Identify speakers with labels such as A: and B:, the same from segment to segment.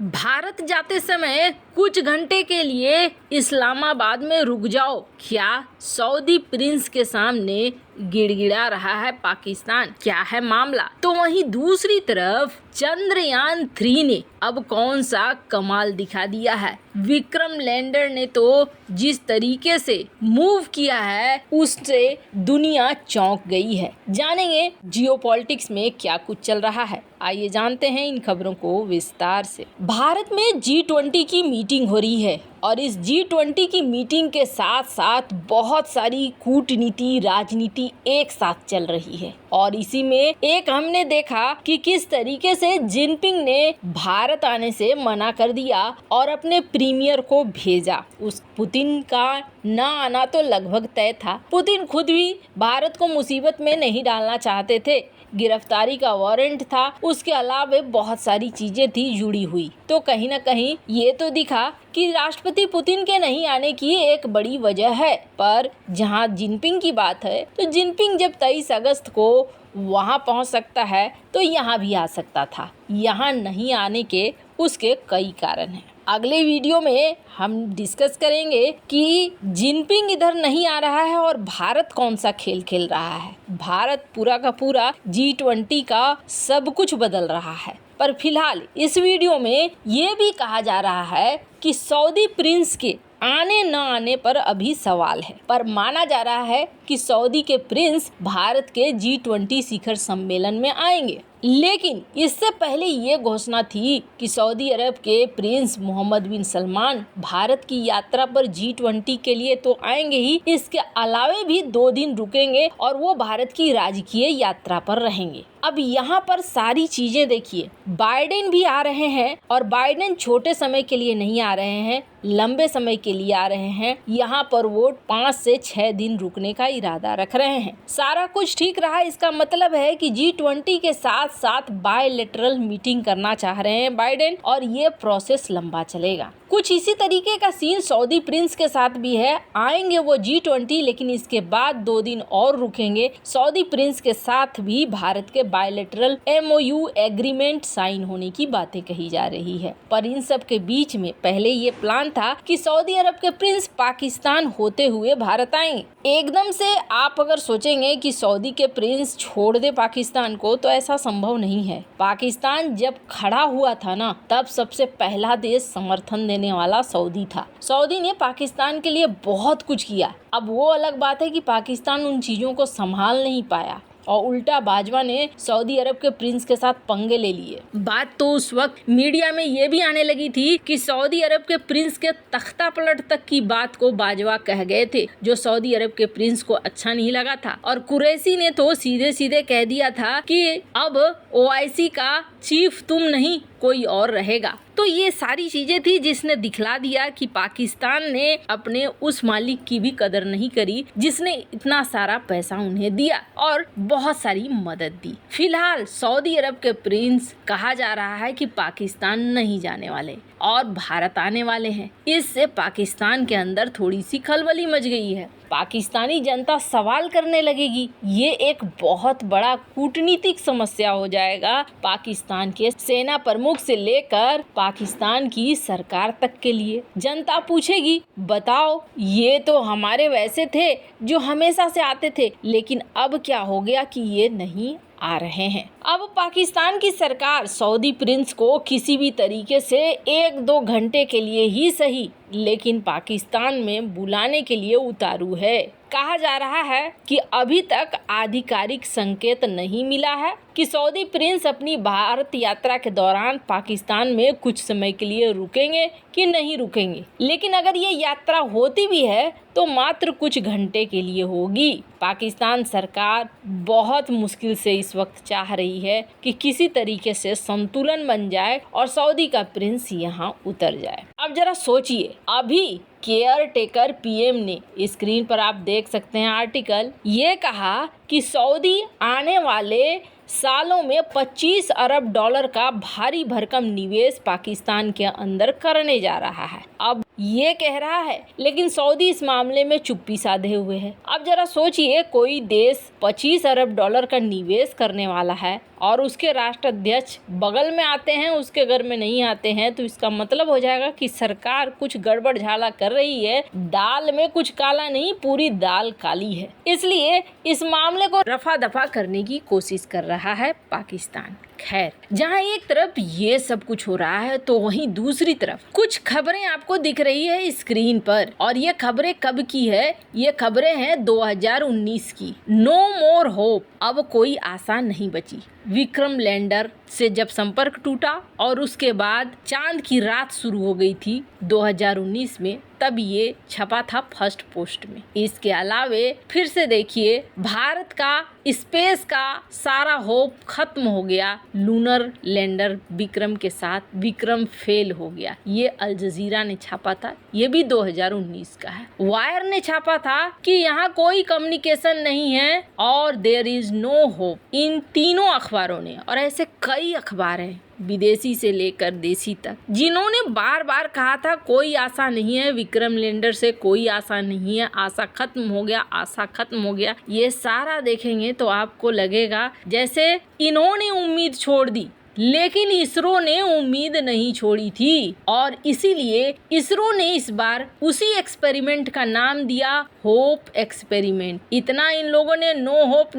A: भारत जाते समय कुछ घंटे के लिए इस्लामाबाद में रुक जाओ, क्या सऊदी प्रिंस के सामने गिड़गिड़ा रहा है पाकिस्तान? क्या है मामला? तो वहीं दूसरी तरफ चंद्रयान 3 ने अब कौन सा कमाल दिखा दिया है। विक्रम लैंडर ने तो जिस तरीके से मूव किया है उससे दुनिया चौंक गई है। जानेंगे जियोपॉलिटिक्स में क्या कुछ चल रहा है, आइए जानते हैं इन खबरों को विस्तार से। भारत में G20 की मीटिंग हो रही है और इस G20 की मीटिंग के साथ साथ बहुत सारी कूटनीति राजनीति एक साथ चल रही है और इसी में एक हमने देखा कि किस तरीके से जिनपिंग ने भारत आने से मना कर दिया और अपने प्रीमियर को भेजा। उस पुतिन का ना आना तो लगभग तय था। पुतिन खुद भी भारत को मुसीबत में नहीं डालना चाहते थे। गिरफ्तारी का वारंट था, उसके अलावा बहुत सारी चीजें थी जुड़ी हुई। तो कहीं ना कहीं ये तो दिखा कि राष्ट्रपति पुतिन के नहीं आने की एक बड़ी वजह है। पर जहां जिनपिंग की बात है तो जिनपिंग जब 23 अगस्त को वहां पहुंच सकता है तो यहाँ भी आ सकता था। यहाँ नहीं आने के उसके कई कारण हैं। अगले वीडियो में हम डिस्कस करेंगे कि जिनपिंग इधर नहीं आ रहा है और भारत कौन सा खेल खेल रहा है। भारत पूरा का पूरा G20 का सब कुछ बदल रहा है। पर फिलहाल इस वीडियो में ये भी कहा जा रहा है कि सऊदी प्रिंस के आने न आने पर अभी सवाल है, पर माना जा रहा है कि सऊदी के प्रिंस भारत के G20 शिखर सम्मेलन में आएंगे। लेकिन इससे पहले ये घोषणा थी कि सऊदी अरब के प्रिंस मोहम्मद बिन सलमान भारत की यात्रा पर G20 के लिए तो आएंगे ही, इसके अलावे भी 2 दिन रुकेंगे और वो भारत की राजकीय यात्रा पर रहेंगे। अब यहाँ पर सारी चीजें देखिए, बाइडेन भी आ रहे हैं और बाइडेन छोटे समय के लिए नहीं आ रहे हैं, लंबे समय के लिए आ रहे हैं। यहाँ पर वो 5 से 6 दिन रुकने का इरादा रख रहे हैं। सारा कुछ ठीक रहा, इसका मतलब है कि G20 के साथ साथ बायलैटरल मीटिंग करना चाह रहे हैं बाइडेन और ये प्रोसेस लंबा चलेगा। कुछ इसी तरीके का सीन सऊदी प्रिंस के साथ भी है। आएंगे वो G20 लेकिन इसके बाद 2 दिन और रुकेंगे। सऊदी प्रिंस के साथ भी भारत के बायलैटरल MOU एग्रीमेंट साइन होने की बातें कही जा रही है। पर इन सब के बीच में पहले ये प्लान था कि सऊदी अरब के प्रिंस पाकिस्तान होते हुए भारत आएंगे। एकदम से आप अगर सोचेंगे कि सऊदी के प्रिंस छोड़ दे पाकिस्तान को तो ऐसा संभव नहीं है। पाकिस्तान जब खड़ा हुआ था ना, तब सबसे पहला देश समर्थन देने वाला सऊदी था। सऊदी ने पाकिस्तान के लिए बहुत कुछ किया। अब वो अलग बात है कि पाकिस्तान उन चीजों को संभाल नहीं पाया और उल्टा बाजवा ने सऊदी अरब के प्रिंस के साथ पंगे ले लिए। बात तो उस वक्त मीडिया में ये भी आने लगी थी कि सऊदी अरब के प्रिंस के तख्ता पलट तक की बात को बाजवा कह गए थे, जो सऊदी अरब के प्रिंस को अच्छा नहीं लगा था। और कुरैशी ने तो सीधे सीधे कह दिया था कि अब OIC का चीफ तुम नहीं कोई और रहेगा। तो ये सारी चीजें थी जिसने दिखला दिया कि पाकिस्तान ने अपने उस मालिक की भी कदर नहीं करी जिसने इतना सारा पैसा उन्हें दिया और बहुत सारी मदद दी। फिलहाल सऊदी अरब के प्रिंस कहा जा रहा है कि पाकिस्तान नहीं जाने वाले और भारत आने वाले हैं। इससे पाकिस्तान के अंदर थोड़ी सी खलबली मच गई है। पाकिस्तानी जनता सवाल करने लगेगी। ये एक बहुत बड़ा कूटनीतिक समस्या हो जाएगा पाकिस्तान के सेना प्रमुख से लेकर पाकिस्तान की सरकार तक के लिए। जनता पूछेगी, बताओ ये तो हमारे वैसे थे जो हमेशा से आते थे, लेकिन अब क्या हो गया कि ये नहीं आ रहे हैं। अब पाकिस्तान की सरकार सऊदी प्रिंस को किसी भी तरीके से 1-2 घंटे के लिए ही सही, लेकिन पाकिस्तान में बुलाने के लिए उतारू है। कहा जा रहा है कि अभी तक आधिकारिक संकेत नहीं मिला है कि सऊदी प्रिंस अपनी भारत यात्रा के दौरान पाकिस्तान में कुछ समय के लिए रुकेंगे कि नहीं रुकेंगे। लेकिन अगर ये यात्रा होती भी है तो मात्र कुछ घंटे के लिए होगी। पाकिस्तान सरकार बहुत मुश्किल से इस वक्त चाह रही है कि किसी तरीके से संतुलन बन जाए और सऊदी का प्रिंस यहाँ उतर जाए। अब जरा सोचिए, अभी केयर टेकर PM ने, स्क्रीन पर आप देख सकते हैं आर्टिकल, ये कहा कि सऊदी आने वाले सालों में $25 अरब का भारी भरकम निवेश पाकिस्तान के अंदर करने जा रहा है। अब ये कह रहा है, लेकिन सऊदी इस मामले में चुप्पी साधे हुए है। अब जरा सोचिए, कोई देश 25 अरब डॉलर का निवेश करने वाला है और उसके राष्ट्राध्यक्ष बगल में आते हैं, उसके घर में नहीं आते हैं, तो इसका मतलब हो जाएगा कि सरकार कुछ गड़बड़ झाला कर रही है। दाल में कुछ काला नहीं, पूरी दाल काली है। इसलिए इस मामले को रफा दफा करने की कोशिश कर रहा है पाकिस्तान। खैर, जहां एक तरफ ये सब कुछ हो रहा है तो वहीं दूसरी तरफ कुछ खबरें आपको दिख रही है स्क्रीन पर, और ये खबरें कब की है? ये खबरें हैं 2019 की। नो मोर होप, अब कोई आशा नहीं बची। विक्रम लैंडर से जब संपर्क टूटा और उसके बाद चांद की रात शुरू हो गई थी 2019 में, तब ये छपा था फर्स्ट पोस्ट में। इसके अलावे फिर से देखिए, भारत का स्पेस का सारा होप खत्म हो गया। लूनर लैंडर विक्रम के साथ विक्रम फेल हो गया। ये अल जजीरा ने छापा था, ये भी 2019 का है। वायर ने छापा था कि यहाँ कोई कम्युनिकेशन नहीं है और देयर इज नो होप। इन तीनों अखबारों ने, और ऐसे कई अखबार हैं विदेशी से लेकर देसी तक, जिन्होंने बार बार कहा था कोई आशा नहीं है, विक्रम लैंडर से कोई आशा नहीं है, आशा खत्म हो गया, आशा खत्म हो गया। ये सारा देखेंगे तो आपको लगेगा जैसे इन्होंने उम्मीद छोड़ दी, लेकिन इसरो ने उम्मीद नहीं छोड़ी थी, और इसीलिए इसरो ने इस बार उसी एक्सपेरिमेंट का नाम दिया होप एक्सपेरिमेंट। इतना इन लोगों ने नो होप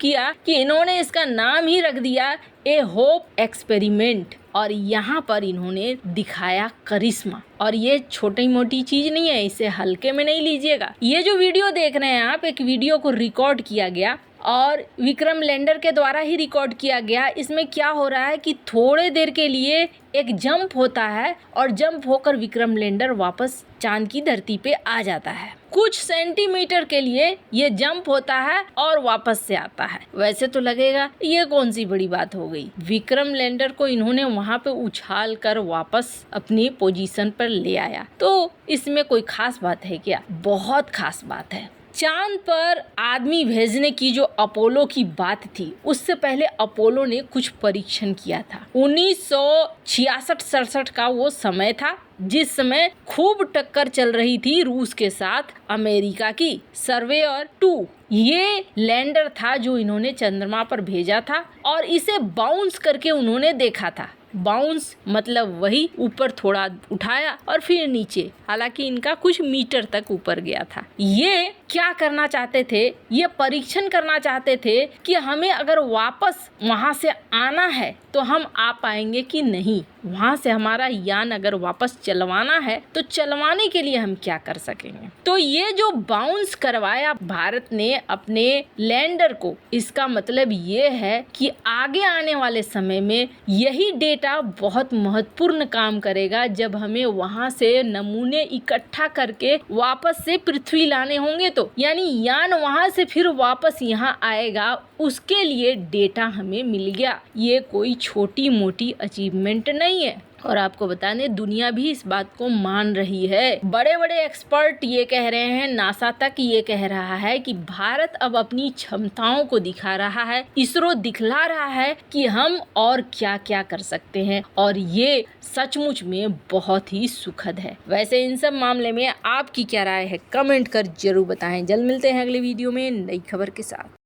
A: किया कि इन्होंने इसका नाम ही रख दिया ए होप एक्सपेरिमेंट। और यहाँ पर इन्होंने दिखाया करिश्मा, और ये छोटी मोटी चीज नहीं है, इसे हल्के में नहीं लीजिएगा। ये जो वीडियो देख रहे हैं आप, एक वीडियो को रिकॉर्ड किया गया और विक्रम लैंडर के द्वारा ही रिकॉर्ड किया गया। इसमें क्या हो रहा है कि थोड़े देर के लिए एक जंप होता है और जंप होकर विक्रम लैंडर वापस चांद की धरती पे आ जाता है। कुछ सेंटीमीटर के लिए ये जंप होता है और वापस से आता है। वैसे तो लगेगा ये कौन सी बड़ी बात हो गई, विक्रम लैंडर को इन्होंने वहां पे उछाल कर वापस अपनी पोजीशन पर ले आया, तो इसमें कोई खास बात है क्या? बहुत खास बात है। चांद पर आदमी भेजने की जो अपोलो की बात थी, उससे पहले अपोलो ने कुछ परीक्षण किया था। 1966-67 का वो समय था जिस समय खूब टक्कर चल रही थी रूस के साथ अमेरिका की। सर्वेयर 2 ये लैंडर था जो इन्होंने चंद्रमा पर भेजा था, और इसे बाउंस करके उन्होंने देखा था। बाउंस मतलब वही ऊपर थोड़ा उठाया और फिर नीचे, हालांकि इनका कुछ मीटर तक ऊपर गया था। ये क्या करना चाहते थे? ये परीक्षण करना चाहते थे कि हमें अगर वापस वहां से आना है तो हम आ पाएंगे कि नहीं। वहां से हमारा यान अगर वापस चलवाना है तो चलवाने के लिए हम क्या कर सकेंगे। तो ये जो बाउंस करवाया भारत ने अपने लैंडर को, इसका मतलब ये है कि आगे आने वाले समय में यही डेटा बहुत महत्वपूर्ण काम करेगा, जब हमें वहां से नमूने इकट्ठा करके वापस से पृथ्वी लाने होंगे। तो यानी यान वहां से फिर वापस यहाँ आएगा, उसके लिए डेटा हमें मिल गया। ये कोई छोटी मोटी अचीवमेंट नहीं है। और आपको बता दें, दुनिया भी इस बात को मान रही है। बड़े बड़े एक्सपर्ट ये कह रहे हैं, नासा तक ये कह रहा है कि भारत अब अपनी क्षमताओं को दिखा रहा है, इसरो दिखला रहा है कि हम और क्या क्या कर सकते हैं, और ये सचमुच में बहुत ही सुखद है। वैसे इन सब मामले में आपकी क्या राय है, कमेंट कर जरूर बताएं। जल्द मिलते हैं अगले वीडियो में नई खबर के साथ।